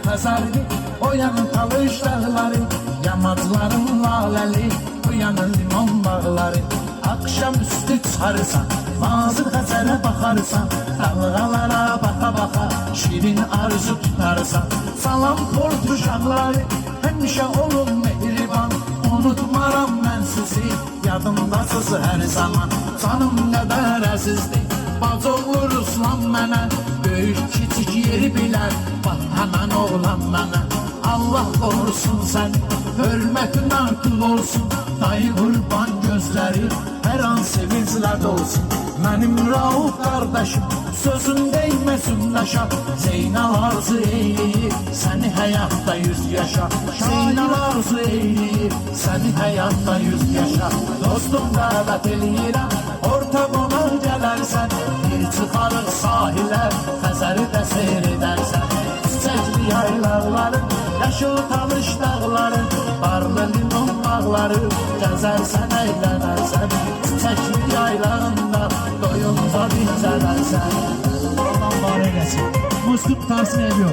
Xəzərli, o yanın Talış dağları, yamacların laləli, bu yanın limon bağları. Akşam üstü çıxarırsan, Nazır Xəzərə baxarsan, dalğalara baxa-baxa şirin arzu tutarsan. Salam port uşaqları, həmişə olun mehriban, unutmaram mən sizi, yadımdasız hər zaman. Canım qədər əzizdir, bacı olur Ruslan mənə, böyük kiçik yeri bilər, bax həmən oğlan mənə. Allah qorusun səni, hörmətin artıq olsun, dayı qurban gözləri hər an sevinclə dolsun. Mənim Rauf qardaşım, sözün deyməsin daşa, Zeynal arzu eyləyir, səni həyatda 100 yaşa. Zeynal arzu eyləyir, səni həyatda 100 yaşa. Dostum dəvət eləyirəm, ortaq ona gələrsən, bir çıxarıq sahilə, Xəzəri də seyr edərsən. Çiçəkli yaylaqları, yaşıl Talış dağları, barlı limon bağları, gəzərsən, əylənərsən. Çiçəkli yaylağında doyunca dincələrsən. Allah var eylesin. Musluk tarzını eviyor.